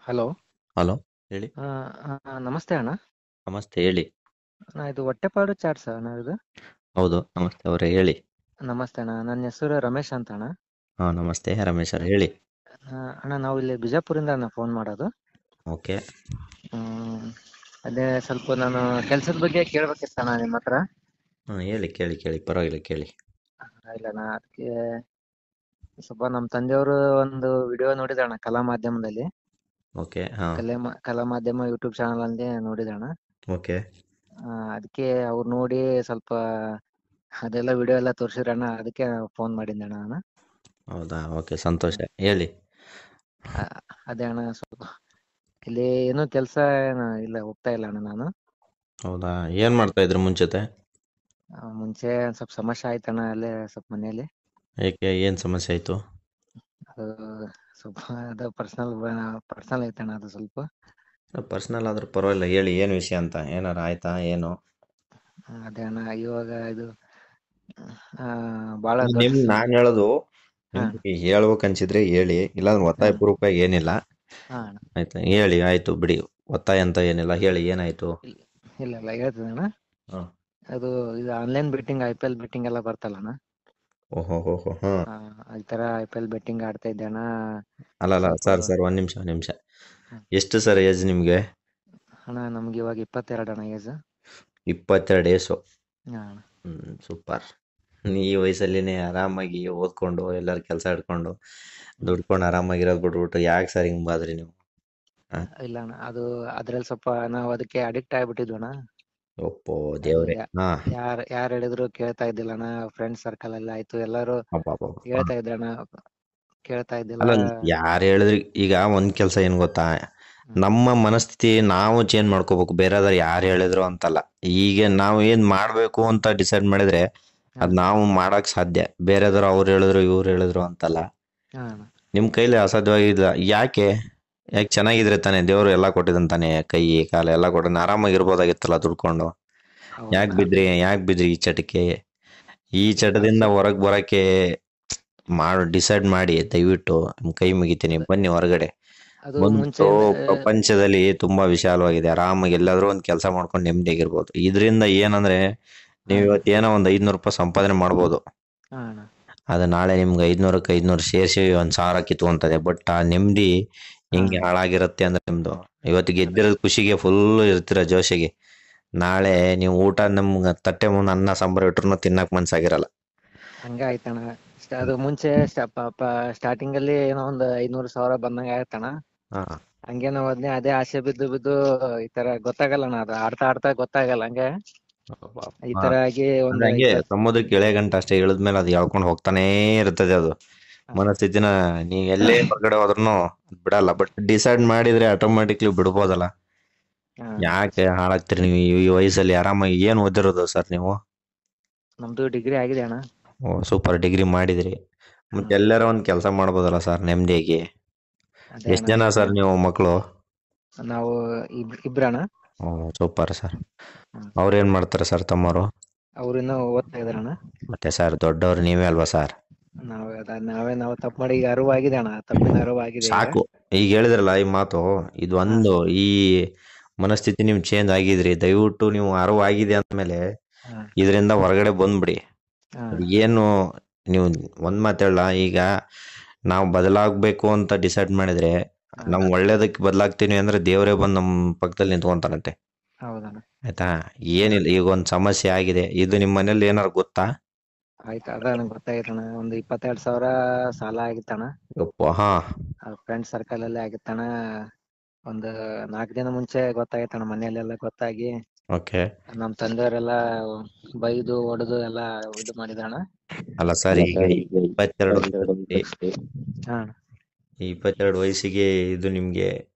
Hello. Hello. ಹೇಳಿ. ಆ, ನಮಸ್ತೆ ಅಣ್ಣ. ನಮಸ್ತೆ, ಹೇಳಿ. ಇದು ಹೊಟ್ಟೆಪಾಡು ಚಾಟ್ಸ್ ಅಣ್ಣ ಇದು? ಹೌದು, ನಮಸ್ತೆ ಅವರೇ, ಹೇಳಿ. ನಮಸ್ತೆ ಅಣ್ಣ, ನನ್ನ ಹೆಸರು ರಮೇಶ್ ಅಂತ ಅಣ್ಣ. ಹಾ, ನಮಸ್ತೆ ರಮೇಶ್ ಅವ್ರೆ, ಹೇಳಿ. ಅಣ್ಣ, ನಾವು ಇಲ್ಲಿ ಬಿಜಾಪುರಿಂದ ಅಣ್ಣ ಫೋನ್ ಮಾಡೋದು. ಓಕೆ. ಹ್ಮ್, ಅದೇ ಸ್ವಲ್ಪ ನಾನು ಕೆಲ್ಸದ ಬಗ್ಗೆ ಕೇಳ್ಬೇಕಿತ್ತು ಅಣ್ಣ ನಿಮ್ಮ ಹತ್ರ. ಹೇಳಿ, ಕೇಳಿ ಕೇಳಿ, ಪರವಾಗಿಲ್ಲ, ಕೇಳಿ. ಇಲ್ಲ ಅಣ್ಣ, ಅದಕ್ಕೆ ಸ್ವಲ್ಪ ನಮ್ಮ ತಂದೆಯವರು ಒಂದು ವಿಡಿಯೋ ನೋಡಿದಣ್ಣ ಕಲಾ ಮಾಧ್ಯಮದಲ್ಲಿ. ಓಕೆ. ಹಾ. ಕಲಾ ಮಾಧ್ಯಮ ಯೂಟ್ಯೂಬ್ ಚಾನಲ್ ಅಲ್ಲಿ ನೋಡಿದಣ್ಣ. ಓಕೆ. ಅದಕ್ಕೆ ಅವ್ರು ನೋಡಿ ಸ್ವಲ್ಪ ಅದೆಲ್ಲ ವಿಡಿಯೋ ಎಲ್ಲ ತೋರಿಸಿದ್ರಣ್ಣ, ಅದಕ್ಕೆ ಫೋನ್ ಮಾಡಿದ್ದೆ ಅಣ್ಣ ನಾನು. ಹೌದಾ, ಓಕೆ, ಸಂತೋಷ, ಹೇಳಿ. ಆ, ಅದೇ ಅಣ್ಣ, ಸ್ವಲ್ಪ ಇಲ್ಲಿ ಏನೂ ಕೆಲಸ ಇಲ್ಲ, ಹೋಗ್ತಾ ಇಲ್ಲ ಅಣ್ಣ ನಾನು. ಹೌದಾ, ಏನ್ ಮಾಡ್ತಾ ಇದ್ರಿ ಮುಂಚೆತೆ? ಮುಂಚೆ ಒಂದ್ ಸ್ವಲ್ಪ ಸಮಸ್ಯೆ ಆಯ್ತಣ್ಣ ಅಲ್ಲೇ ಸ್ವಲ್ಪ ಮನೆಯಲ್ಲಿ. ಏಕೆ, ಏನ್ ಸಮಸ್ಯೆ ಆಯ್ತು? ಅದು ಸ್ವಲ್ಪ ಅದು ಪರ್ಸನಲ್ ಐತಣ್ಣ ಅದು ಸ್ವಲ್ಪ. ಪರ್ಸನಲ್ ಆದ್ರೂ ಪರವಾಗಿಲ್ಲ, ಹೇಳಿ, ಏನ್ ವಿಷಯ ಅಂತ, ಏನಾರ ಆಯ್ತಾ ಏನು? ಅದೇ ಅಣ್ಣ, ಇವಾಗ ಇದು ಆ, ಬಹಳ ನಾನ್ ಹೇಳೋದು, ಹಾ ನಿಮ್ಗೆ ಹೇಳ್ಬೇಕು ಅನ್ಸಿದ್ರೆ ಹೇಳಿ, ಇಲ್ಲಾಂದ್ರೆ ಹಾ ಒತ್ತಾಯ ಪೂರ್ವಕ ಏನಿಲ್ಲ. ಹಾ ಅಣ್ಣ. ಆಯ್ತಾ, ಹೇಳಿ, ಆಯ್ತು ಬಿಡಿ. ಒತ್ತಾಯ ಅಂತ ಏನಿಲ್ಲ, ಹೇಳಿ, ಏನಾಯ್ತು? ಇಲ್ಲ ಇಲ್ಲ ಇಲ್ಲ, ಹೇಳ್ತೀನಿ ಅಣ್ಣ. ಹಾ. ಅದು ಇದು ಆನ್ಲೈನ್ ಬೆಟ್ಟಿಂಗ್, IPL ಬೆಟ್ಟಿಂಗ್ ಎಲ್ಲ ಬರ್ತಲ್ಲಣ್ಣ. ಓಹೋ ಹೋ ಹೋ, ಹಾ. ಈ ತರ IPL ಬೆಟ್ಟಿಂಗ್ ಆಡ್ತಾ ಇದ್ದೆ ಅಣ್ಣ. ಅಲ್ಲಲ್ಲ, ಸ್ವಲ್ಪ ಸರ್, ಒಂದ್ ನಿಮಿಷ, ನಿಮಿಷ. ಹ್ಮ್. ಎಷ್ಟು ಸರ್ ಏಜ್ ನಿಮ್ಗೆ? ಅಣ್ಣ, ನಮ್ಗೆ ಇವಾಗ 22 ಅಣ್ಣ ಏಜ್. 22 ಏಸು. ಹಾ ಅಣ್ಣ. ಸೂಪರ್. ಈ ವಯಸ್ಸಲ್ಲಿನೇ ಆರಾಮಾಗಿ ಓದ್ಕೊಂಡು ಎಲ್ಲರ ಕೆಲಸ ಹಿಡ್ಕೊಂಡು ದುಡ್ಕೊಂಡು ಆರಾಮಾಗಿರೋದು ಬಿಟ್ಬಿಟ್ಟು ಯಾಕೆ ಸರ್ ಹಿಂಗ್ ಬಾದ್ರಿ ನೀವು? ಆ? ಇಲ್ಲ ಅಣ್ಣ, ಅದು ಅದ್ರಲ್ಲಿ ಸ್ವಲ್ಪ ನಾವು ಅದಕ್ಕೆ ಅಡಿಕ್ಟ್ ಆಗ್ಬಿಟ್ಟಿದ್ವಿ ಅಣ್ಣ. ಒಪ್ಪೋ ಅದು ದೇವ್ರೆ, ಹಾ. ಯಾರ್ ಹೇಳಿದ್ರು ಕೇಳ್ತಾ ಇದ್ದಿಲ್ಲ ಅಣ್ಣ. ಫ್ರೆಂಡ್ ಸರ್ಕಲ್ ಅಲ್ಲಿ ಆಯ್ತು, ಎಲ್ಲರೂ ಅಬ್ಬಬ್ಬಬ್ಬ. ಹಾ. ಹೇಳ್ತಾ ಇದ್ರಣ್ಣ, ಕೇಳ್ತಾ ಇದ್ದಿಲ್ಲ. ಅಲ್ಲ, ಯಾರು ಹೇಳಿದ್ರಿ? ಈಗ ಒಂದ್ ಕೆಲಸ ಏನ್ ಗೊತ್ತಾ, ಹ್ಮ್. ನಮ್ಮ ಮನಸ್ಥಿತಿ ನಾವು ಚೇಂಜ್ ಮಾಡ್ಕೋಬೇಕು, ಬೇರೆದವ್ರು ಯಾರು ಹೇಳಿದ್ರು ಅಂತಲ್ಲ. ಈಗ ನಾವು ಏನ್ ಮಾಡ್ಬೇಕು ಅಂತ ಡಿಸೈಡ್ ಮಾಡಿದ್ರೆ ಹಾ ಅದ್ ನಾವು ಮಾಡಕ್ ಸಾಧ್ಯ. ಬೇರೆದವ್ರು ಅವ್ರು ಹೇಳಿದ್ರು ಇವ್ರು ಹೇಳಿದ್ರು ಅಂತಲ್ಲ. ಹಾ ಅಣ್ಣ. ನಿಮ್ ಕೈಲಿ ಅಸಾಧ್ಯವಾಗಿಲ್ಲ. ಯಾಕೆ? ಯಾಕೆ ಚೆನ್ನಾಗಿದ್ರೆ ತಾನೇ, ದೇವ್ರು ಎಲ್ಲ ಕೊಟ್ಟಿದ್ದಾನೆ ತಾನೇ, ಕೈ ಕಾಲು ಎಲ್ಲ ಕೊಟ್ಟಿದ್ದಾನೆ, ಆರಾಮಾಗಿರ್ಬೋದಾಗಿತ್ತಲ್ಲ ದುಡ್ಕೊಂಡು. ಹೌದಣ್ಣ, ಅದು ಯಾಕೆ ಬಿದ್ರಿ ಈ ಚಟಕ್ಕೆ? ಈ ಅದು ಚಟದಿಂದ ಸ್ವಲ್ಪ ಹೊರಗ್ ಬರಕ್ಕೆ ಡಿಸೈಡ್ ಮಾಡಿ, ದಯವಿಟ್ಟು ನಿಮ್ ಕೈ ಮುಗಿತೀನಿ, ಅದು ಬನ್ನಿ ಹೊರಗಡೆ. ಅದು ಬಂದ್ಬಿಟ್ಟು ಮುಂಚೆಯಿಂದ ಪ್ರಪಂಚದಲ್ಲಿ ತುಂಬಾ ವಿಶಾಲವಾಗಿದೆ, ಆರಾಮಾಗಿ ಎಲ್ಲಾದ್ರೂ ಒಂದ್ ಕೆಲಸ ಮಾಡ್ಕೊಂಡು ನೆಮ್ಮದಿಯಾಗಿರ್ಬೋದು. ಇದರಿಂದ ಏನಂದ್ರೆ, ಹಾ ನೀವ್ ಅಣ್ಣ. ಇವತ್ತು ಏನೋ ಒಂದ್ 500 ರೂಪಾಯಿ ಸಂಪಾದನೆ ಮಾಡ್ಬೋದು. ಹಾ ಅಣ್ಣ. ಅದು ನಾಳೆ ನಿಮ್ಗೆ 500ಕ್ಕೆ 500 ಸೇರಿಸಿ 1,000 ಕಿತ್ಕೊಂತದೆ. ಬಟ್ ಆ ನೆಮ್ಮದಿ ಹಾ ಹೆಂಗೆ ಅಣ್ಣ. ಹಾಳಾಗಿರುತ್ತೆ ಅಂದ್ರೆ ನಿಮ್ದು. ಇವತ್ತು ಅದೇ ಗೆದ್ದಿರೋದ್ ಖುಷಿಗೆ ಫುಲ್ ಇರ್ತೀರ ಜೋಶಿಗೆ. ನಾಳೆ ನೀವು ಊಟ ನಮ್ಗೆ ತಟ್ಟೆ ಮುಂದೆ ಅನ್ನ ಸಾಂಬಾರು ಇಟ್ರು ತಿನ್ನಕ್ ಮನ್ಸಾಗಿರಲ್ಲ. ಹಂಗ ಆಯ್ತಣ್ಣ. ಅದು ಮುಂಚೆ ಸ್ಟಾರ್ಟಿಂಗ್ ಅಲ್ಲಿ ಏನೋ ಒಂದು 500,000 ಬಂದಂಗ ಆಯ್ತಣ್ಣ. ಹಾ. ಹಂಗೆ ನಾವ್ ಅದೇ ಆಸೆ ಬಿದ್ದು ಬಿದ್ದು ಈ ತರ ಗೊತ್ತಾಗಲ್ಲಣ್ಣ, ಅದು ಆಡ್ತಾ ಆಡ್ತಾ ಗೊತ್ತಾಗಲ್ಲ ಹಂಗೆ ಈ ಹಾ. ತರ ಆಗಿ ಅದ್ ಒಂದು ಹಂಗೆ 20. ಸಮುದ್ರಕ್ಕೆ ಎಳೆ ಗಂಟ ಅಷ್ಟೇ, ಇಳಿದ್ಮೇಲೆ ಅದು ಎಳ್ಕೊಂಡು ಹೋಗ್ತಾನೇ ಇರ್ತದೆ ಅದು. ಹಾ ಮನಸ್ಥಿತಿನ ನೀವ್ ಎಲ್ಲೇ ಹೊರಗಡೆ ಹೋದ್ರೂ ಬಿಡಲ್ಲ. ಬಟ್ ಡಿಸೈಡ್ ಮಾಡಿದ್ರೆ ಆಟೋಮೆಟಿಕ್ಲಿ ಬಿಡ್ಬೋದಲ್ಲ. ಹಾ. ಯಾಕೆ ಹಾಳಾಗ್ತೀರಿ ನೀವು ಈ ವಯಸ್ಸಲ್ಲಿ? ಆರಾಮಾಗಿ ಏನ್ ಓದಿರೋದು ಸರ್ ನೀವು? ನಮ್ದು ಡಿಗ್ರಿ ಆಗಿದೆ ಅಣ್ಣ. ಓ ಸೂಪರ್, ಡಿಗ್ರಿ ಮಾಡಿದ್ರಿ. ಮತ್ತೆ ಹ್ಮ್. ಎಲ್ಲಾರ ಒಂದ್ ಕೆಲಸ ಮಾಡ್ಬೋದಲ್ಲ ಸರ್ ನೆಮ್ಮದಿಯಾಗಿ. ಅದೇ ಎಷ್ಟ್ ಅಣ್ಣ, ಜನ ಸರ್ ನೀವು ಮಕ್ಕಳು? ನಾವು ಇಬ್ರಣ್ಣ. ಓ ಸೂಪರ್ ಸರ್. ಹ್ಮ್. ಅವ್ರು ಏನ್ ಮಾಡ್ತಾರೆ ಸರ್ ತಮ್ಮರು? ಅವ್ರು ಇನ್ನೂ ಓದ್ತಾ ಇದಾರಣ್ಣ. ಮತ್ತೆ ಸರ್ ದೊಡ್ಡವ್ರು ನೀವೇ ಅಲ್ವಾ ಸರ್? ನಾವು ತಪ್ಪು ಮಾಡಿ, ಈಗ ಅರಿವಾಗಿದೆ ಅಣ್ಣ, ತಪ್ಪಿನ ಅರಿವಾಗಿದೆ ಈಗ. ಸಾಕು. ಈಗ ಹೇಳಿದ್ರಲ್ಲ ಈ ಮಾತು, ಇದು ಹಾ ಒಂದು ಈ ಮನಸ್ಥಿತಿ ನೀವು ಚೇಂಜ್ ಆಗಿದ್ರಿ, ದಯವಿಟ್ಟು ನೀವು ಅರಿವಾಗಿದೆ ಅಂದ್ಮೇಲೆ ಹಾ ಇದರಿಂದ ಹೊರಗಡೆ ಬಂದ್ಬಿಡಿ. ಹಾ ಏನು, ನೀವು ಒಂದ್ ಮಾತು ಹೇಳ, ಈಗ ನಾವು ಬದಲಾಗಬೇಕು ಅಂತ ಡಿಸೈಡ್ ಮಾಡಿದ್ರೆ, ಹಾ ನಾವು ಒಳ್ಳೇದಕ್ಕೆ ಬದಲಾಗ್ತೀನಿ ಅಂದ್ರೆ ದೇವರೇ ಬಂದು ನಮ್ಮ ಪಕ್ಕದಲ್ಲಿ ನಿಂತ್ಕೊಂತಾನಂತೆ. ಹೌದಣ್ಣ. ಆಯ್ತಾ? ಹಾ ಏನಿಲ್ಲ, ಈಗ ಒಂದ್ ಸಮಸ್ಯೆ ಆಗಿದೆ, ಇದು ನಿಮ್ಮ ಮನೇಲಿ ಏನಾರು ಗೊತ್ತಾ? ಆಯ್ತು, ಅದ ನಂಗೆ ಗೊತ್ತಾಗಿತ್ತಣ್ಣ. ಒಂದು 22,000 ಸಾಲ ಆಗಿತ್ತಣ್ಣ. ಯಪ್ಪ, ಹಾ. ಫ್ರೆಂಡ್ ಸರ್ಕಲ್ ಅಲ್ಲೇ ಆಗಿತ್ತಣ್ಣ. ಒಂದು 4 ದಿನ ಮುಂಚೆ ಗೊತ್ತಾಗಿತ್ತಣ್ಣ, ಮನೆಯಲ್ಲೆಲ್ಲ ಗೊತ್ತಾಗಿ ಓಕೆ. ನಮ್ ತಂದೆಯವರೆಲ್ಲ ಬೈದು ಹೊಡೆದು ಎಲ್ಲ ಇದು ಮಾಡಿದಣ್ಣ. ಅಲ್ಲ ಸರ್, ಅಲ್ಲ ಈಗ ಸರ್, ಈಗ 22 22 ವಯಸ್ಸಿಗೆ, ಹಾ ಈ 22 ವಯಸ್ಸಿಗೆ ಇದು ನಿಮ್ಗೆ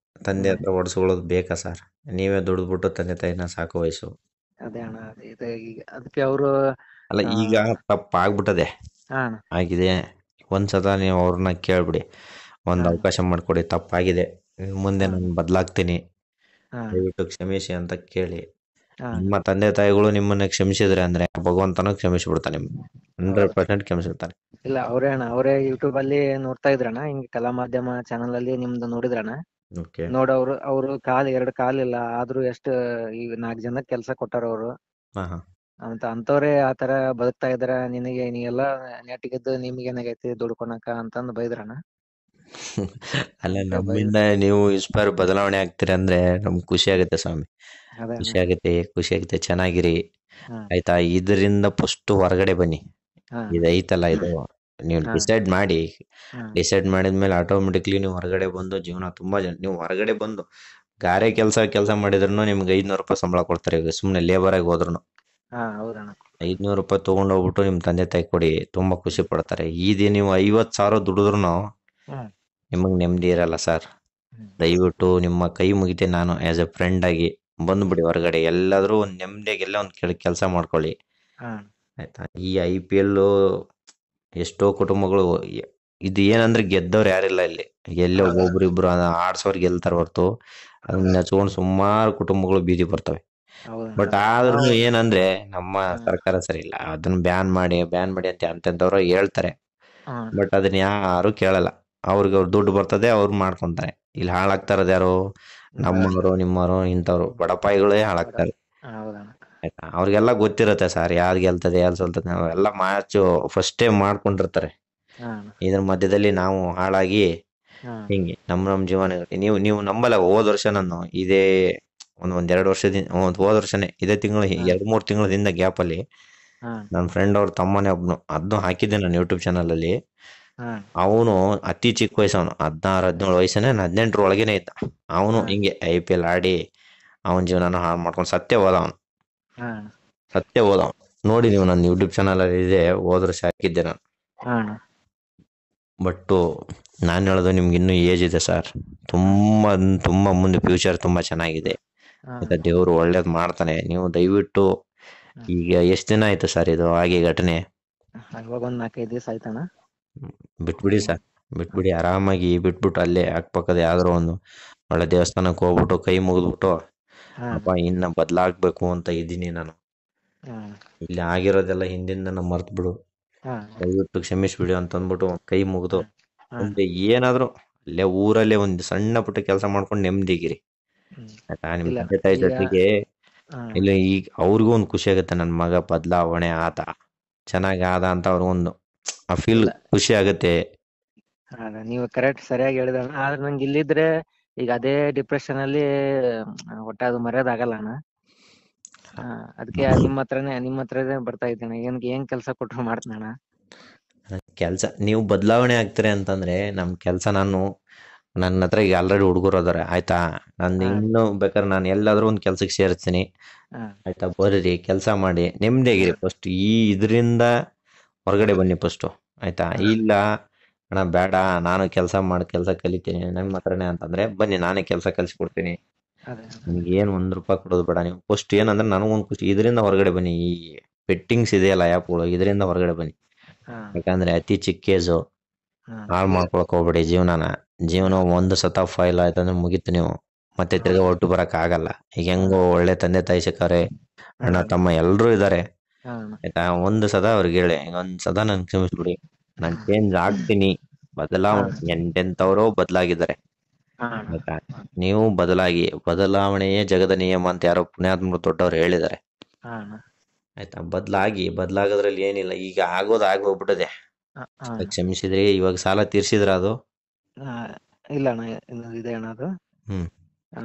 ತಂದೆ ಹ್ಮ್. ಹತ್ರ ಹೊಡ್ಸ್ಕೊಳ್ಳೋದು ಬೇಕಾ ಸರ್? ನೀವೇ ದುಡಿದ್ಬಿಟ್ಟು ತಂದೆ ತಾಯಿನ ಸಾಕೋ ವಯಸ್ಸು. ಅದೇ ಅಣ್ಣ, ಇದು ಈಗ ಅದಕ್ಕೆ ಅವರು ಅಲ್ಲ, ಆ ಈಗ ತಪ್ಪಾಗ್ಬಿಟ್ಟದೆ, ಹಾ ಅಣ್ಣ. ಆಗಿದೆ. ಒಂದ್ಸಲ ನೀವು ಅವ್ರನ್ನ ಕೇಳ್ಬಿಡಿ, ಹಾ ಒಂದು ಅವಕಾಶ ಮಾಡ್ಕೊಡಿ, ತಪ್ಪಾಗಿದೆ, ಇನ್ ಮುಂದೆ ಹಾ ನಾನು ಬದಲಾಗ್ತೀನಿ, ಹಾ ದಯವಿಟ್ಟು ಕ್ಷಮಿಸಿ ಅಂತ ಕೇಳಿ. ಹಾ ನಿಮ್ಮ ತಂದೆ ತಾಯಿಗಳು ನಿಮ್ಮನ್ನ ಕ್ಷಮಿಸಿದ್ರೆ ಅಂದ್ರೆ ಭಗವಂತನ ಕ್ಷಮಿಸಿಬಿಡ್ತಾನೆ, ಹೌದಾ. 100% ಕ್ಷಮಿಸಿಬಿಡ್ತಾನೆ. ಇಲ್ಲ, ಅವರೇ ಯೂಟ್ಯೂಬ್ ಅಲ್ಲಿ ನೋಡ್ತಾ ಇದ್ರಣ್ಣ, ಹಿಂಗೆ ಕಲಾ ಮಾಧ್ಯಮ ಚಾನಲ್ ಅಲ್ಲಿ ನಿಮ್ದು ನೋಡಿದ್ರಣ್ಣ. ಓಕೆ. ನೋಡ್ ಅವ್ರು ಎರಡು ಕಾಲಿಲ್ಲ ಆದ್ರೂ ಎಷ್ಟ್ ಈಗ 4 ಜನಕ್ ಕೆಲ್ಸ ಕೊಟ್ಟಾರ ಅವ್ರು. ಹಾ ಹಾ. ಅಂತವ್ರೆ ಆತರ ಬದುಕ್ತಾ ಇದಾರ, ನಿನಗೆ ನೀ ಎಲ್ಲಾ ನೆಟ್ಗಿದ್ದು ನಿಮ್ಗೆ ಏನಾಗೈತಿ ದುಡ್ಕೊಳಕ ಅಂತಂದ್ ಬೈದ್ರಣ್ಣ. ಅಲ್ಲ, ಅದಕ್ಕ ನಮ್ಮಿಂದ ನೀವು ಇನ್ಸ್ಪೈರ್ ಬದಲಾವಣೆ ಆಗ್ತೀರಿ ಅಂದ್ರೆ ನಮ್ಗೆ ಖುಷಿ ಆಗುತ್ತೆ ಸ್ವಾಮಿ. ಅದೇ ಅಣ್ಣ. ಖುಷಿ ಆಗುತ್ತೆ, ಚೆನ್ನಾಗಿರಿ. ಹಾ ಆಯ್ತಾ, ಇದರಿಂದ ಫಸ್ಟ್ ಹೊರಗಡೆ ಬನ್ನಿ. ಹಾ ಇದೈತಲ್ಲ ಇದು, ನೀವು ಹಾ ಡಿಸೈಡ್ ಮಾಡಿ. ಹಾ ಡಿಸೈಡ್ ಮಾಡಿದ್ಮೇಲೆ ಆಟೋಮೆಟಿಕ್ಲಿ ನೀವು ಹೊರಗಡೆ ಬಂದು ಜೀವನ ತುಂಬಾ ಜನ ನೀವು ಹೊರಗಡೆ ಬಂದು ಗಾರೆ ಕೆಲಸ ಮಾಡಿದ್ರು ನಿಮ್ಗೆ 500 ರೂಪಾಯಿ ಸಂಬಳ ಕೊಡ್ತಾರೆ. ಈಗ ಸುಮ್ಮನೆ ಲೇಬರ್ ಆಗಿ ಹೋದ್ರು ಹಾ ಹೌದಣ್ಣ. 500 ರೂಪಾಯಿ ತಗೊಂಡೋಗ್ಬಿಟ್ಟು ನಿಮ್ ತಂದೆ ತಾಯಿ ಕೊಡಿ, ತುಂಬಾ ಖುಷಿ ಪಡ್ತಾರೆ. ಈದೇ ನೀವು 50,000 ದುಡಿದ್ರು ಹ್ಮ್ ನಿಮಗ್ ನೆಮ್ಮದಿ ಇರಲ್ಲ ಸರ್. ಹ್ಮ್ ದಯವಿಟ್ಟು ನಿಮ್ಮ ಕೈ ಮುಗಿತೆ, ನಾನು ಆಸ್ ಎ ಫ್ರೆಂಡ್ ಆಗಿ ಬಂದ್ಬಿಡಿ ಹೊರಗಡೆ. ಎಲ್ಲಾದ್ರೂ ಒಂದು ನೆಮ್ಮದಿಯಾಗಿ ಎಲ್ಲ ಒಂದು ಕೆಲಸ ಮಾಡ್ಕೊಳ್ಳಿ. ಹಾ ಆಯ್ತಾ, ಈ IPL ಎಷ್ಟೋ ಕುಟುಂಬಗಳು ಇದು ಏನಂದ್ರೆ ಗೆದ್ದವ್ರು ಯಾರಿಲ್ಲ ಇಲ್ಲಿ. ಎಲ್ಲೋ ಒಬ್ಬೊಬ್ರು ಇಬ್ರು ಆಡ್ಸೋರ್ ಗೆಲ್ತಾರ ಹೊರ್ತು ಅದನ್ನ ನೆಚ್ಕೊಂಡು ಸುಮಾರು ಕುಟುಂಬಗಳು ಬೀದಿ ಬರ್ತವೆ. ಹೌದಣ್ಣ. ಬಟ್ ಆದ್ರೂ ಏನಂದ್ರೆ ನಮ್ಮ ಹಾ ಸರ್ಕಾರ ಸರಿ ಇಲ್ಲ. ಅದನ್ನ ಬ್ಯಾನ್ ಮಾಡಿ ಅಂತ ಅಂತಂದವ್ರು ಹೇಳ್ತಾರೆ. ಹಾ ಬಟ್ ಅದನ್ನ ಯಾರು ಕೇಳಲ್ಲ. ಅವ್ರಿಗೆ ದುಡ್ಡು ಬರ್ತದೆ, ಅವ್ರು ಮಾಡ್ಕೊಂತಾರೆ. ಇಲ್ಲಿ ಹಾಳಾಗ್ತಾ ಇರೋದು ಯಾರು? ನಮ್ಮವರು, ನಿಮ್ಮವರು, ಇಂಥವ್ರು ಬಡಪಾಯಿಗಳೇ ಹಾಳಾಗ್ತಾರೆ. ಹೌದಣ್ಣ. ಆಯ್ತಾ, ಅವ್ರಿಗೆಲ್ಲ ಗೊತ್ತಿರುತ್ತೆ ಸರ್, ಯಾರು ಗೆಲ್ತದೆ ಯಾರು ಸೋಲ್ತದೆ. ನಾವೆಲ್ಲ ಮ್ಯಾಚ್ ಫಸ್ಟೇ ಮಾಡ್ಕೊಂಡಿರ್ತಾರೆ. ಹಾ ಇದ್ರ ಮಧ್ಯದಲ್ಲಿ ನಾವು ಹಾಳಾಗಿ ಹಾ ಹಿಂಗೆ ನಮ್ಮ ಜೀವನ. ನೀವು ನಂಬಲ್ಲ, ಹೋದ ವರ್ಷ ನಾನು ಇದೇ ಒಂದೆರಡು ವರ್ಷದಿಂದ ಹೋದ ವರ್ಷನೇ ಇದೇ ತಿಂಗಳು ಹಾ 2-3 ತಿಂಗಳ ಗ್ಯಾಪ್ ಅಲ್ಲಿ ಹಾ ನನ್ನ ಫ್ರೆಂಡ್ ಅವ್ರ ತಮ್ಮನೇ ಒಬ್ನು, ಅದನ್ನು ಹಾಕಿದ್ದೆ ನಾನು ಯೂಟ್ಯೂಬ್ ಚಾನಲ್ ಅಲ್ಲಿ. ಹಾ ಅವನು ಅತಿ ಚಿಕ್ಕ ವಯಸ್ಸವನು, 16-17 ವಯಸ್ಸನೇ, 18 ಒಳಗೇನೆ ಇದ್ದ. ಅವನು ಹಾ ಹಿಂಗೆ IPL ಆಡಿ ಅವನ ಜೀವನನ ಹಾಳು ಮಾಡ್ಕೊಂಡು ಸತ್ಯ ಹೋದ ಅವನು. ಹಾ ನೋಡಿ, ನೀವು ನನ್ನ ಯೂಟ್ಯೂಬ್ ಚಾನಲ್ ಅಲ್ಲಿ ಇದೆ, ಹೋದ ವರ್ಷ ಹಾಕಿದ್ದೆ ನಾನು. ಹಾ ಬಟ್ಟು ನಾನು ಹೇಳೋದು, ನಿಮ್ಗೆ ಇನ್ನೂ ಏಜ್ ಇದೆ ಸರ್. ತುಂಬಾ ತುಂಬಾ ಮುಂದೆ ಫ್ಯೂಚರ್ ತುಂಬಾ ಚೆನ್ನಾಗಿದೆ. ಹಾ ಆಯ್ತಾ, ದೇವ್ರು ಒಳ್ಳೇದ್ ಮಾಡ್ತಾನೆ. ನೀವು ದಯವಿಟ್ಟು, ಈಗ ಎಷ್ಟು ದಿನ ಆಯ್ತು ಸರ್ ಇದು ಆಗಿ ಘಟನೆ? ಇವಾಗ ಒಂದ್ 4-5 ದಿವಸ ಆಯ್ತಣ್ಣ. ಬಿಟ್ಬಿಡಿ ಸರ್, ಬಿಟ್ಬಿಡಿ. ಆರಾಮಾಗಿ ಬಿಟ್ಬಿಟ್ಟು ಅಲ್ಲೇ ಅಕ್ಕಪಕ್ಕದ ಯಾವ್ದಾರು ಒಂದು ಒಳ್ಳೆ ದೇವಸ್ಥಾನಕ್ಕೆ ಹೋಗ್ಬಿಟ್ಟು ಕೈ ಮುಗಿದ್ಬಿಟ್ಟು, ಹಾ ಅಪ್ಪ ಇನ್ನ ಬದಲಾಗ್ಬೇಕು ಅಂತ ಇದ್ದೀನಿ ನಾನು. ಹಾ ಇಲ್ಲಿ ಆಗಿರೋದೆಲ್ಲ ಹಿಂದಿಂದ ಮರ್ತ್ ಬಿಡು, ಹಾ ದಯವಿಟ್ಟು ಕ್ಷಮಿಸ್ಬಿಡು ಅಂತ ಅಂದ್ಬಿಟ್ಟು ಕೈ ಮುಗಿದು ಹಾ ಮುಂದೆ ಏನಾದ್ರು ಅಲ್ಲೇ ಊರಲ್ಲೇ ಒಂದು ಸಣ್ಣ ಪುಟ್ಟ ಕೆಲಸ ಮಾಡ್ಕೊಂಡು ನೆಮ್ಮದಿಗಿರಿ. ಆಯ್ತಾ, ನಿಮ್ ಇಲ್ಲ ತಂದೆ ತಾಯಿ ಈಗ ಜೊತೆಗೆ. ಹಾ ಇಲ್ಲ, ಈಗ ಅವ್ರಿಗೂ ಒಂದು ಖುಷಿ ಆಗುತ್ತೆ, ನನ್ನ ಮಗ ಬದಲಾವಣೆ ಆದ, ಚೆನ್ನಾಗಿ ಆದ ಅಂತ ಅವ್ರಿಗೊಂದು ಆ ಫೀಲ್ ಇಲ್ಲ ಖುಷಿ ಆಗುತ್ತೆ. ನೀವು ಕರೆಕ್ಟ್ ಸರಿಯಾಗಿ ಹೇಳಿದಣ್ಣ. ಆದ್ರೆ ನಂಗೆ ಇಲ್ಲಿದ್ರೆ ಈಗ ಅದೇ ಡಿಪ್ರೆಷನ್ ಅಲ್ಲಿ ಒಟ್ಟ ಅದು ಮರೆಯೋದಾಗಲ್ಲ ಅಣ್ಣ. ಅದಕ್ಕೆ ನಿಮ್ಮ ಹತ್ರನೇ ಬರ್ತಾ ಇದ್ದೇನೆ. ಏನ್ ಕೆಲ್ಸ ಕೊಟ್ರು ಮಾಡ್ತೀನಿ ಅಣ್ಣ. ಕೆಲಸ ನೀವು ಬದಲಾವಣೆ ಆಗ್ತೀರಿ ಅಂತಂದ್ರೆ ನಮ್ ಕೆಲಸ, ನನ್ನ ಹತ್ರ ಈಗ ಆಲ್ರೆಡಿ ಹುಡುಗರು ಅದಾರೆ. ಆಯ್ತಾ, ನಾನು ಹಾ ಇನ್ನು ಬೇಕಾದ್ರೆ ನಾನು ಎಲ್ಲಾದ್ರೂ ಒಂದು ಕೆಲ್ಸಕ್ಕೆ ಸೇರಿಸ್ತೀನಿ. ಹಾ ಆಯ್ತಾ, ಬರ್ರಿ ಕೆಲಸ ಮಾಡಿ ನೆಮ್ಮದಿಯಾಗಿರಿ. ಫಸ್ಟ್ ಇದರಿಂದ ಹೊರಗಡೆ ಬನ್ನಿ ಫಸ್ಟ್. ಆಯ್ತಾ, ಹಾ ಇಲ್ಲ ಅಣ್ಣ ಬೇಡ, ನಾನು ಕೆಲಸ ಕಲಿತೀನಿ ನಮ್ಮ ಹತ್ರನೇ ಅಂತಂದ್ರೆ ಬನ್ನಿ, ನಾನೇ ಕೆಲಸ ಕಲಿಸ್ಕೊಡ್ತೀನಿ. ಅದೇ ನಿಮ್ಗೆ ಏನು 1 ರೂಪಾಯಿ ಕೊಡೋದು ಬೇಡ. ನೀವು ಫಸ್ಟ್ ಏನಂದ್ರೆ ನನಗೊಂದು ಖುಷಿ, ಇದರಿಂದ ಹೊರಗಡೆ ಬನ್ನಿ. ಈ ಬೆಟ್ಟಿಂಗ್ಸ್ ಇದೆಯಲ್ಲ ಆ್ಯಪ್ಗಳು, ಇದರಿಂದ ಹೊರಗಡೆ ಬನ್ನಿ. ಹಾ ಯಾಕಂದ್ರೆ ಅತಿ ಚಿಕ್ಕ ಏಜು, ಹಾ ಹಾಳು ಮಾಡ್ಕೊಳಕ್ ಹೋಗ್ಬೇಡಿ ಜೀವನ ಒಂದು ಸತ ಫೈಲ್ ಆಯ್ತಂದ್ರೆ ಮುಗೀತು. ನೀವು ಮತ್ತೆ ತಿರ್ಗಾ ಹೊರಟು ಬರಕ್ ಆಗಲ್ಲ. ಈಗ ಹೆಂಗೋ ಒಳ್ಳೆ ತಂದೆ ತಾಯಿ ಸಿಕ್ಕಾರೆ, ಅಣ್ಣ ತಮ್ಮ ಎಲ್ರೂ ಇದಾರೆ. ಹಾ ಆಯ್ತಾ, ಒಂದು ಸದ ಅವ್ರಿಗೆ ಹೇಳಿ, ಒಂದ್ ಸದ ನನ್ ಕ್ಷಮಿಸ್ಬಿಡಿ, ನಾನ್ ಚೇಂಜ್ ಆಗ್ತೀನಿ, ಬದಲಾವಣೆ. ಎಂತೆಂತವ್ರೋ ಬದಲಾಗಿದ್ದಾರೆ. ಹಾ ಆಯ್ತಾ, ನೀವು ಬದಲಾವಣೆಯೇ ಜಗದ ನಿಯಮ ಅಂತ ಯಾರೋ ಪುಣ್ಯಾತ್ಮರು ದೊಡ್ಡವ್ರು ಹೇಳಿದ್ದಾರೆ. ಹಾ ಆಯ್ತಾ, ಬದಲಾಗೋದ್ರಲ್ಲಿ ಏನಿಲ್ಲ. ಈಗ ಆಗೋಗ್ಬಿಟ್ಟದೆ. ಹಾ ಕ್ಷಮಿಸಿದ್ರಿ, ಇವಾಗ ಸಾಲ ತೀರ್ಸಿದ್ರ ಅದು? ಇಲ್ಲ ಅಣ್ಣ, ಇನ್ನು ಇದೆ ಅಣ್ಣ ಅದು. ಹ್ಮ್ ಹಾ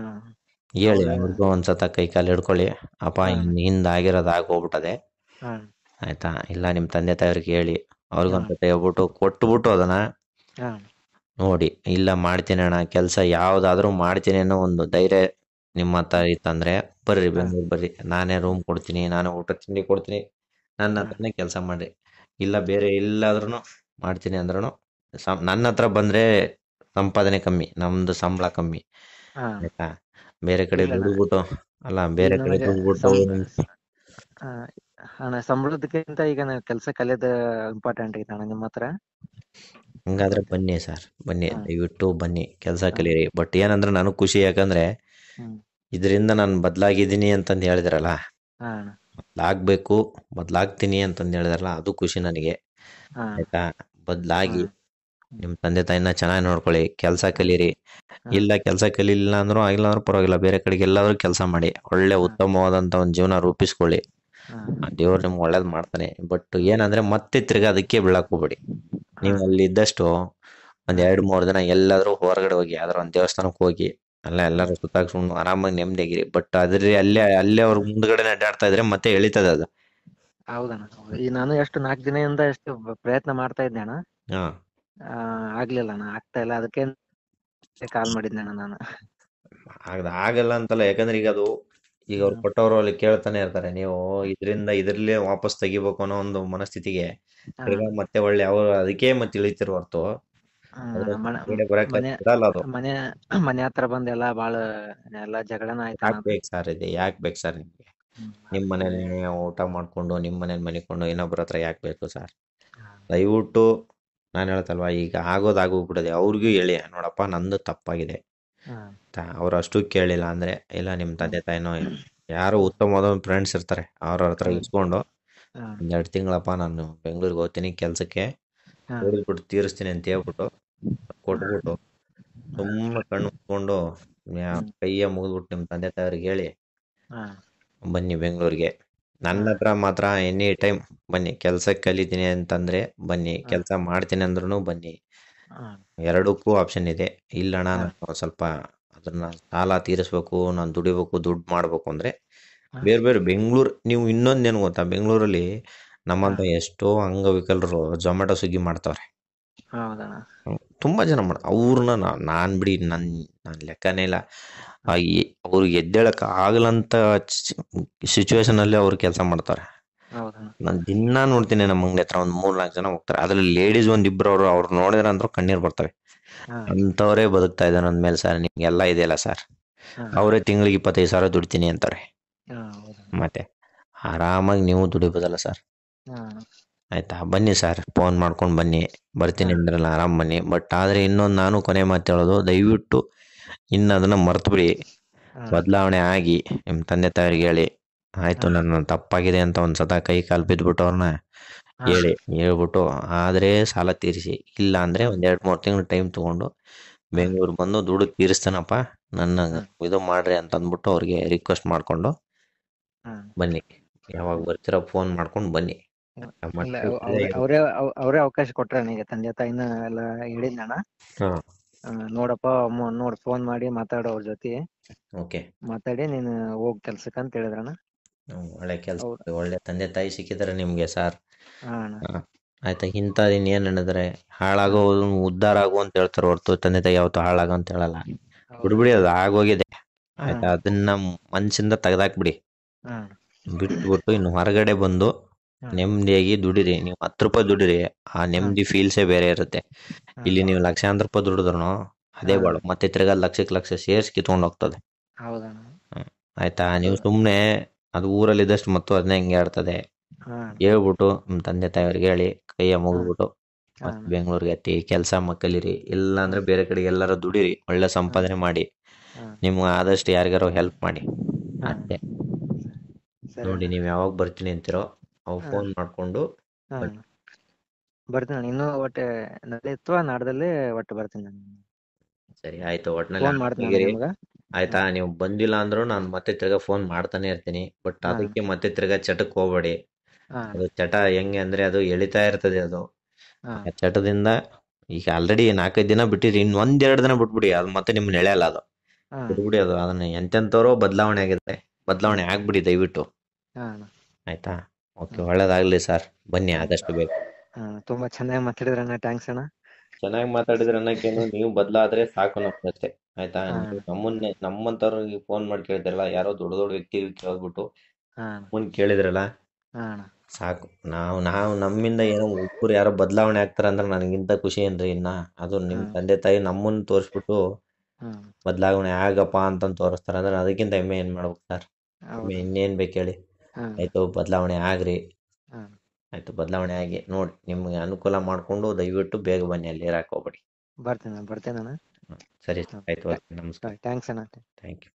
ಹೇಳಿ ಅವ್ರ ಅವ್ರಿಗೂ ಒಂದ್ಸತ ಕೈ ಕಾಲು ಹಿಡ್ಕೊಳ್ಳಿ, ಅಪ್ಪ ಹಾ ಹಿಂದ ಆಗಿರೋದು ಆಗೋಗ್ಬಿಟ್ಟದೆ. ಹಾ ಆಯ್ತಾ, ಇಲ್ಲ ನಿಮ್ ತಂದೆ ತಾಯಿಯವ್ರಿಗೆ ಹೇಳಿ, ಹಾ ಅವ್ರಿಗೊಂದ್ಸತ ಹೇಳ್ಬಿಟ್ಟು ಕೊಟ್ಬಿಟ್ಟು ಅದನ್ನ ಹಾ ನೋಡಿ. ಇಲ್ಲ ಮಾಡ್ತೀನಿ ಅಣ್ಣ, ಕೆಲಸ ಯಾವ್ದಾದ್ರೂ ಮಾಡ್ತೀನಿ ಅನ್ನೋ ಒಂದು ಧೈರ್ಯ ನಿಮ್ಮ ಹತ್ರ ಇತ್ತಂದ್ರೆ ಬರ್ರಿ, ಹಾ ಬೆಂಗಳೂರು ಬರ್ರಿ. ನಾನೇ ರೂಮ್ ಕೊಡ್ತೀನಿ, ನಾನೇ ಊಟ ತಿಂಡಿ ಕೊಡ್ತೀನಿ, ನನ್ನ ಹತ್ರನೇ ಕೆಲಸ ಮಾಡ್ರಿ. ಇಲ್ಲ ಬೇರೆ ಎಲ್ಲಾದ್ರೂ ಮಾಡ್ತೀನಿ ಅಂದ್ರೂ ನನ್ನ ಹತ್ರ ಬಂದ್ರೆ ಸಂಪಾದನೆ ಕಮ್ಮಿ, ನಮ್ದು ಸಂಬಳ ಕಮ್ಮಿ. ಹಾ ಆಯ್ತಾ, ಬೇರೆ ಕಡೆ ಇಲ್ಲ ಅಣ್ಣ, ದುಡ್ಬಿಟ್ಟು, ಅಲ್ಲ ಈಗ ಬೇರೆ ಕಡೆ ನನಗೆ ದುಡ್ಬಿಟ್ಟು ಆ, ಅಣ್ಣ ಸಂಬಳದಕ್ಕಿಂತ ಈಗ ಕೆಲ್ಸ ಕಲಿಯೋದು ಇಂಪಾರ್ಟೆಂಟ್ ಐತೆ ಅಣ್ಣ ನಿಮ್ಮ ಹತ್ರ. ಹಂಗಾದ್ರೆ ಬನ್ನಿ ಸರ್, ಬನ್ನಿ, ಹಾ ದಯವಿಟ್ಟು ಬನ್ನಿ, ಕೆಲಸ ಹಾ ಕಲೀರಿ. ಬಟ್ ಏನಂದ್ರೆ ನನಗ್ ಖುಷಿ, ಯಾಕಂದ್ರೆ ಹ್ಮ್ ಇದರಿಂದ ನಾನು ಬದಲಾಗಿದ್ದೀನಿ ಅಂತಂದು ಹೇಳಿದ್ರಲ್ಲ, ಹಾ ಅಣ್ಣ ಬದಲಾಗ್ಬೇಕು, ಬದಲಾಗ್ತೀನಿ ಅಂತಂದು ಹೇಳಿದ್ರಲ್ಲ, ಅದು ಖುಷಿ ನನಗೆ. ಹಾ ಆಯ್ತಾ, ಹಾ ಬದಲಾಗಿ ನಿಮ್ ತಂದೆ ತಾಯಿನ ಚೆನ್ನಾಗಿ ನೋಡ್ಕೊಳ್ಳಿ, ಕೆಲಸ ಕಲೀರಿ. ಹಾ ಇಲ್ಲ ಕೆಲಸ ಕಲೀಲಿಲ್ಲ ಅಂದ್ರೂ ಆಗಿಲ್ಲ ಅಂದ್ರೂ ಪರವಾಗಿಲ್ಲ, ಬೇರೆ ಕಡೆಗೆ ಎಲ್ಲಾದ್ರೂ ಕೆಲಸ ಮಾಡಿ ಒಳ್ಳೆ ಹಾ ಉತ್ತಮವಾದಂತ ಒಂದು ಜೀವನ ರೂಪಿಸ್ಕೊಳ್ಳಿ. ಹಾ ದೇವ್ರು ನಿಮ್ಗೆ ಒಳ್ಳೇದ್ ಮಾಡ್ತಾನೆ. ಬಟ್ ಏನಂದ್ರೆ ಮತ್ತೆ ತಿರ್ಗಾ ಅದಕ್ಕೆ ಬೀಳಕ್ ಹೋಗ್ಬೇಡಿ. ಹಾ ನೀವು ಅಲ್ಲಿ ಇದ್ದಷ್ಟು ಒಂದ್ ಹಾ 2-3 ದಿನ ಎಲ್ಲಾದ್ರೂ ಹೊರಗಡೆ ಹೋಗಿ, ಯಾವ್ದಾರ ಒಂದ್ ದೇವಸ್ಥಾನಕ್ಕೆ ಹೋಗಿ ಅಲ್ಲ ಹಾ ಎಲ್ಲಾರು ಸುತ್ತಾಡ್ಸ್ಕೊಂಡು ಆರಾಮಾಗಿ ನೆಮ್ಮದಿಯಾಗಿರಿ. ಬಟ್ ಅದ್ರಿ ಅಲ್ಲೇ ಹಾ ಅಲ್ಲೇ ಅವ್ರ ಮುಂದ್ಗಡೆ ಅಡ್ಡಾಡ್ತಾ ಇದ್ರೆ ಮತ್ತೆ ಎಳಿತದೆ ಅದು. ಹೌದಣ್ಣ ಈ ನಾನು ಎಷ್ಟು 4 ದಿನದಿಂದ ಎಷ್ಟು ಪ್ರಯತ್ನ ಮಾಡ್ತಾ ಇದ್ದೆ ಅಣ್ಣ. ಹಾ ಆಗ್ಲಿಲ್ಲ ಅಣ್ಣ, ಆಗ್ತಾ ಇಲ್ಲ. ಅದಕ್ಕೆ ಕಾಲ್ ಮಾಡಿದ್ದೆ ಅಣ್ಣ ನಾನು. ಆಗಲ್ಲ ಅಂತಲ್ಲ, ಯಾಕಂದ್ರೆ ಈಗ ಅವ್ರು ಹ್ಮ್ ಕೊಟ್ಟವರು ಅಲ್ಲಿ ಕೇಳ್ತಾನೆ ಇರ್ತಾರೆ. ನೀವು ಇದ್ರಲ್ಲೇ ವಾಪಸ್ ತೆಗಿಬೇಕು ಅನ್ನೋ ಒಂದು ಮನಸ್ಥಿತಿಗೆ ಹಾ ತಿರ್ಗಾ ಮತ್ತೆ ಒಳ್ಳೆ ಅವರು ಅದಕ್ಕೆ ಮತ್ತೆ ಇಳಿತಿರ್ ಹೊರ್ತು ಅದ್ರ ಮನೆ ಹೊರಗಡೆ ಬರಕ್ಕೆ ಮನೆ ಬಿಡಲ್ಲ ಅದು. ಮನೆ ಮನೆ ಹತ್ರ ಬಂದ್ ಎಲ್ಲಾ ಬಾಳ ಎಲ್ಲಾ ಜಗಳನ ಆಯ್ತಣ್ಣ ಯಾಕೆ ಅದು. ಬೇಕು ಸರ್ ಇದೆ, ಯಾಕೆ ಬೇಕು ಸರ್ ನಿಮ್ಗೆ? ನಿಮ್ ಅದಕ್ಕೆ ಮನೇಲಿ ನೀವು ಊಟ ಮಾಡ್ಕೊಂಡು ನಿಮ್ ಮನೇಲಿ ಮನಿಕೊಂಡು ಇನ್ನೊಬ್ರ ಹತ್ರ ಯಾಕೆ ಬೇಕು ಸರ್? ದಯವಿಟ್ಟು ನಾನು ಹೇಳ್ತಲ್ವಾ, ಈಗ ಆಗೋಗ್ಬಿಡದೆ ಅವ್ರಿಗೂ ಹೇಳಿ, ನೋಡಪ್ಪ ನಂದು ತಪ್ಪಾಗಿದೆ. ಹಾ ಅವ್ರು ಅಷ್ಟು ಕೇಳಿಲ್ಲ ಅಂದ್ರೆ, ಇಲ್ಲ ನಿಮ್ ತಂದೆ ತಾಯಿನೋ ಯಾರು ಹಾ ಉತ್ತಮವಾದ ಫ್ರೆಂಡ್ಸ್ ಇರ್ತಾರೆ, ಅವ್ರ ಹತ್ರ ಹಾ ಇಸ್ಕೊಂಡು ಹಾ 2 ತಿಂಗಳಪ್ಪ ನಾನು ಬೆಂಗ್ಳೂರಿಗೆ ಹೋಗ್ತೀನಿ ಕೆಲ್ಸಕ್ಕೆ, ಹಾ ದುಡಿದ್ಬಿಟ್ಟು ತೀರಿಸ್ತೀನಿ ಅಂತ ಹೇಳ್ಬಿಟ್ಟು ಕೊಟ್ಬಿಟ್ಟು ಸುಮ್ಮನೆ ಕಣ್ಣು ಮುಚ್ಕೊಂಡು ಕೈಯ ಮುಗಿದ್ಬಿಟ್ಟು ನಿಮ್ ತಂದೆ ತಾಯಿಯವ್ರಿಗೆ ಹೇಳಿ ಹಾ ಬನ್ನಿ ಬೆಂಗಳೂರಿಗೆ. ಹಾ ನನ್ನ ಹತ್ರ ಮಾತ್ರ ಎನಿ ಟೈಮ್ ಬನ್ನಿ. ಕೆಲ್ಸಕ್ಕೆ ಕಲಿತೀನಿ ಅಂತಂದ್ರೆ ಬನ್ನಿ, ಹಾ ಕೆಲಸ ಮಾಡ್ತೀನಿ ಅಂದ್ರೂ ಬನ್ನಿ. ಹಾ ಎರಡಕ್ಕೂ ಆಪ್ಷನ್ ಇದೆ. ಇಲ್ಲಣ್ಣ ಹಾ ನಾನು ಸ್ವಲ್ಪ ಅದನ್ನ ಸಾಲ ತೀರಿಸ್ಬೇಕು, ನಾನು ದುಡಿಬೇಕು, ದುಡ್ಡು ಮಾಡ್ಬೇಕು ಅಂದ್ರೆ ಹಾ ಬೇರೆ ಬೇರೆ ನೀವು ಇನ್ನೊಂದೇನು ಗೊತ್ತಾ, ಬೆಂಗಳೂರಲ್ಲಿ ಹಾ ನಮ್ಮಂತ ಎಷ್ಟೋ ಅಂಗವಿಕಲರು ಝೊಮ್ಯಾಟೊ ಸ್ವಿಗ್ಗಿ ಮಾಡ್ತಾವ್ರೆ. ಹೌದಣ್ಣ. ತುಂಬಾ ಜನ ಅವ್ರನ್ನ ನಾನ್ ಬಿಡಿ ನನ್ ಲೆಕ್ಕನೇ ಇಲ್ಲ. ಹಾ ಅವ್ರಿಗೆ ಎದ್ದೇಳಕ್ ಆಗಲಂತ ಸಿಚುವೇಶನ್ ಅಲ್ಲಿ ಅವ್ರು ಕೆಲಸ ಮಾಡ್ತಾರೆ. ಹೌದಣ್ಣ. ನಾನ್ ದಿನಾ ನೋಡ್ತೀನಿ, ನಮ್ಮ ಅಂಗಡಿ ಹತ್ರ ಒಂದ್ 3-4 ಜನ ಹೋಗ್ತಾರೆ. ಅದ್ರಲ್ಲಿ ಲೇಡೀಸ್ ಒಂದಿಬ್ರು ಅವ್ರು ನೋಡಿದ್ರೆ ಅಂದ್ರೂ ಕಣ್ಣೀರ್ ಬರ್ತವೆ. ಹಾ ಅಂತವ್ರೇ ಬದುಕ್ತಾ ಇದಾರೆ ಅಂದ್ಮೇಲೆ ಸರ್ ನಿಮ್ಗೆಲ್ಲ ಇದೆಯಲ್ಲ ಸರ್. ಹಾ ಅವರೇ ತಿಂಗಳಿಗೆ 25,000 ದುಡಿತೀನಿ ಅಂತಾರೆ. ಹಾ ಹೌದಣ್ಣ. ಮತ್ತೆ ಆರಾಮಾಗಿ ನೀವು ದುಡಿಬೋದಲ್ಲ ಸರ್. ಹಾ ಆಯ್ತಾ, ಬನ್ನಿ ಸರ್, ಫೋನ್ ಮಾಡ್ಕೊಂಡು ಬನ್ನಿ. ಹಾ ಬರ್ತೀನಿ ಅಂದ್ರಲ್ಲ, ಆರಾಮ್ ಬನ್ನಿ. ಬಟ್ ಆದ್ರೆ ಇನ್ನೊಂದು ನಾನು ಕೊನೆ ಮಾತು ಹೇಳೋದು, ದಯವಿಟ್ಟು ಇನ್ನು ಅದನ್ನ ಮರ್ತು ಬಿಡಿ. ಹಾ ಬದಲಾವಣೆ ಆಗಿ ನಿಮ್ ತಂದೆ ತಾಯಿಗೆ ಹೇಳಿ, ಆಯ್ತು ಹಾ ನನ್ನ ತಪ್ಪಾಗಿದೆ ಅಂತ ಒಂದ್ಸತ ಕೈ ಕಾಲು ಬಿದ್ಬಿಟ್ಟು ಅವ್ರನ್ನ ಹಾ ಹೇಳ್ಬಿಟ್ಟು ಆದ್ರೆ ಸಾಲ ತೀರಿಸಿ. ಇಲ್ಲ ಅಂದ್ರೆ ಹಾ ಒಂದ್ 2-3 ತಿಂಗಳು ಟೈಮ್ ತಗೊಂಡು ಹಾ ಬೆಂಗಳೂರು ಬಂದು ದುಡ್ಡು ತೀರಿಸ್ತಾನಪ್ಪ, ನನ್ನ ಹಾ ಇದು ಮಾಡ್ರಿ ಅಂತ ಅಂದ್ಬಿಟ್ಟು ಅವ್ರಿಗೆ ರಿಕ್ವೆಸ್ಟ್ ಮಾಡ್ಕೊಂಡು ಹಾ ಬನ್ನಿ. ಯಾವಾಗ ಬರ್ತೀರೋ ಫೋನ್ ಮಾಡ್ಕೊಂಡು ಬನ್ನಿ. ಇಲ್ಲ ಮತ್ತೆ ಅವರೇ ಅವಕಾಶ ಕೊಟ್ರ ಈಗ ತಂದೆ ತಾಯಿನ ಎಲ್ಲ ಹೇಳಿದ್ನಣ್ಣ. ಹಾ ನೋಡಪ್ಪ ನೋಡ್ ಫೋನ್ ಮಾಡಿ ಮಾತಾಡೋ ಅವ್ರ ಜೊತೆ ಓಕೆ. ಮಾತಾಡಿ ನೀನ್ ಹೋಗ್ ಕೆಲ್ಸಕ್ಕ ಅಂತ ಹೇಳಿದ್ರಣ್ಣ. ಒಳ್ಳೆ ಕೆಲಸ, ಅವ್ರು ಒಳ್ಳೆ ತಂದೆ ತಾಯಿ ಸಿಕ್ಕಿದಾರೆ ನಿಮ್ಗೆ ಸರ್. ಹಾ ಅಣ್ಣ. ಆಯ್ತಾ, ಇಂಥದಿನ್ ಏನ್ ಹೇಳಿದ್ರೆ ಹಾ ಹಾಳಾಗೋ ಉದ್ಧಾರ ಆಗು ಅಂತ ಹೇಳ್ತಾರೆ ಹೊರತು ತಂದೆ ತಾಯಿ ಯಾವತ್ತು ಹಾಳಾಗೋ ಅಂತ ಹೇಳಲ್ಲ. ಹೌದಣ್ಣ. ಬಿಡ್ಬಿಡಿ, ಅದು ಆಗೋಗಿದೆ. ಹಾ ಆಯ್ತಾ, ಅದನ್ನ ಮನ್ಸಿಂದ ತೆಗ್ದಾಕ್ಬಿಡಿ. ಹಾ ಬಿಟ್ಬಿಟ್ಟು ಇನ್ನು ಹೊರಗಡೆ ಬಂದು ಹಾ ನೆಮ್ಮದಿಯಾಗಿ ದುಡಿರಿ. ನೀವು 10 ರೂಪಾಯಿ ದುಡಿರಿ, ಆ ಹಾ ನೆಮ್ಮದಿ ಫೀಲ್ಸೇ ಬೇರೆ ಇರುತ್ತೆ. ಹಾ ಇಲ್ಲಿ ನೀವು ಲಕ್ಷಾಂತರ ರೂಪಾಯಿ ದುಡಿದ್ರು ಅದೇ ಹಾ ಬಾಳು, ಮತ್ತೆ ತಿರ್ಗಾ ಲಕ್ಷಕ್ಕೆ ಲಕ್ಷ ಸೇರ್ಸಿ ಕಿತ್ಕೊಂಡು ಹೋಗ್ತದೆ. ಹೌದಣ್ಣ. ಹ್ಮ್. ಆಯ್ತಾ, ಅದು ನೀವು ಸುಮ್ನೆ ಅದು ಊರಲ್ಲಿದ್ದಷ್ಟು ಮತ್ತು ಅದನ್ನೇ ಹಿಂಗೆ ಆಡ್ತದೆ. ಹಾ ಹೇಳ್ಬಿಟ್ಟು ನಿಮ್ಮ ತಂದೆ ತಾಯಿಯವ್ರಿಗೆ ಹೇಳಿ ಕೈಯ ಹಾ ಮುಗಿದ್ಬಿಟ್ಟು ಹಾ ಮತ್ತೆ ಬೆಂಗಳೂರಿಗೆ ಹತ್ತಿ ಕೆಲಸ ಕಲೀರಿ. ಇಲ್ಲ ಹಾ ಅಂದ್ರೆ ಬೇರೆ ಕಡೆಗೆ ಎಲ್ಲಾರು ದುಡಿರಿ, ಒಳ್ಳೆ ಹಾ ಸಂಪಾದನೆ ಮಾಡಿ. ಹಾ ನಿಮ್ಗೆ ಆದಷ್ಟು ಯಾರಿಗಾರೋ ಹೆಲ್ಪ್ ಮಾಡಿ ಹಾ ಅಷ್ಟೇ. ಸರಿ ನೋಡಿ, ಅಣ್ಣ. ನೀವು ಯಾವಾಗ ಬರ್ತೀನಿ ಅಂತೀರೋ ಅವಾಗ ಹಾ ಫೋನ್ ಮಾಡ್ಕೊಂಡು ಹಾ ಬನ್ನಿ. ಬರ್ತೀನಿ ಅಣ್ಣ. ಇನ್ನೂ ಒಟ್ಟೆ ನಾಳೆ ಅಥವಾ ನಾಡ್ದಲ್ಲಿ ಒಟ್ಟು ಬರ್ತೀನಿ ನಾನು. ಸರಿ, ಆಯ್ತು. ಒಟ್ನಲ್ಲಿ ಫೋನ್ ಮಾಡ್ತೀನಿ ಅಣ್ಣ ಆರಾಮಾಗಿರಿ. ನಿಮ್ಗ. ಹಾ ಆಯ್ತಾ, ನೀವು ಬಂದಿಲ್ಲ ಅಂದ್ರೂ ನಾನು ಮತ್ತೆ ತಿರ್ಗಾ ಫೋನ್ ಮಾಡ್ತಾನೆ ಇರ್ತೀನಿ. ಬಟ್ ಹಾ ಅದಕ್ಕೆ ಮತ್ತೆ ತಿರ್ಗಾ ಚಟಕ್ಕೆ ಹೋಗ್ಬೇಡಿ. ಹಾ ಅದು ಚಟ ಹೆಂಗೆ ಅಂದ್ರೆ ಅದು ಎಳಿತಾ ಇರ್ತದೆ. ಅದು ಹಾ ಆ ಚಟದಿಂದ ಈಗ ಆಲ್ರೆಡಿ 4-5 ದಿನ ಬಿಟ್ಟಿರಿ, ಇನ್ನು 1-2 ದಿನ ಬಿಟ್ಬಿಡಿ, ಅದು ಮತ್ತೆ ನಿಮ್ನ ಎಳೆಯಲ್ಲ. ಅದು ಹಾ ಬಿಟ್ಬಿಡಿ. ಅದನ್ನ ಎಂತೆಂಥವ್ರೋ ಬದಲಾವಣೆ ಆಗಿದೆ, ಹಾ ಬದಲಾವಣೆ ಆಗ್ಬಿಡಿ ದಯವಿಟ್ಟು. ಹಾ ಅಣ್ಣ. ಆಯ್ತಾ, ಓಕೆ, ಹಾ ಒಳ್ಳೇದಾಗ್ಲಿ ಸರ್. ಬನ್ನಿ ಹಾ ಆದಷ್ಟು ಬೇಗ. ಹಾ ತುಂಬಾ ಚೆನ್ನಾಗಿ ಮಾತಾಡಿದ್ರಣ್ಣ, ಥ್ಯಾಂಕ್ಸ್ ಅಣ್ಣ. ಚೆನ್ನಾಗಿ ಮಾತಾಡಿದ್ರೆ ಅನ್ನೋಕ್ಕೇನು, ನೀವು ಬದಲಾದ್ರೆ ಸಾಕು ನಮ್ಗಷ್ಟೇ. ಆಯ್ತಾ, ಹಾ ನೀವು ನಮ್ಮಂತವ್ರಿಗೆ ಫೋನ್ ಮಾಡಿ ಕೇಳ್ತಿರಲ್ಲ, ಯಾರೋ ದೊಡ್ಡ ದೊಡ್ಡ ವ್ಯಕ್ತಿ ಕೇಳ್ಬಿಟ್ಟು ಹಾ ಮುಂದೆ ಕೇಳಿದ್ರಲ್ಲ, ಹಾ ಅಣ್ಣ. ಸಾಕು. ನಾವು ನಮ್ಮಿಂದ ಏನೋ ಒಬ್ಬರು ಯಾರೋ ಬದಲಾವಣೆ ಆಗ್ತಾರ ಅಂದ್ರೆ ನನಗಿಂತ ಖುಷಿ ಏನ್ರಿ ಇನ್ನ. ಅದು ಹಾ ನಿಮ್ ತಂದೆ ತಾಯಿ ನಮ್ಮನ್ನ ತೋರಿಸ್ಬಿಟ್ಟು ಹಾ ಬದಲಾವಣೆ ಆಗಪ್ಪ ಅಂತಂದು ತೋರಿಸ್ತಾರೆ ಅಂದ್ರೆ ಅದಕ್ಕಿಂತ ಹೆಮ್ಮೆ ಏನ್ ಮಾಡ್ಬೇಕು ಸರ್? ಹೆಮ್ಮೆ ಹೌದಣ್ಣ. ಇನ್ನೇನ್ ಬೇಕು ಹೇಳಿ? ಹಾ ಆಯ್ತು, ಬದಲಾವಣೆ ಆಗ್ರಿ. ಹಾ ಆಯ್ತು, ಬದಲಾವಣೆ ಆಗಿ ನೋಡಿ, ನಿಮ್ಗೆ ಅನುಕೂಲ ಮಾಡ್ಕೊಂಡು ದಯವಿಟ್ಟು ಬೇಗ ಬನ್ನಿ, ಅಲ್ಲಿ ಇರಕ್ಕೆ ಹೋಗ್ಬೇಡಿ. ಬರ್ತೇನಣ್ಣ. ಸರಿ, ಆಯ್ತು, ಹಾ ಓಕೆ, ನಮಸ್ಕಾರ. ಥ್ಯಾಂಕ್ಸ್ ಅಣ್ಣ. Thank you.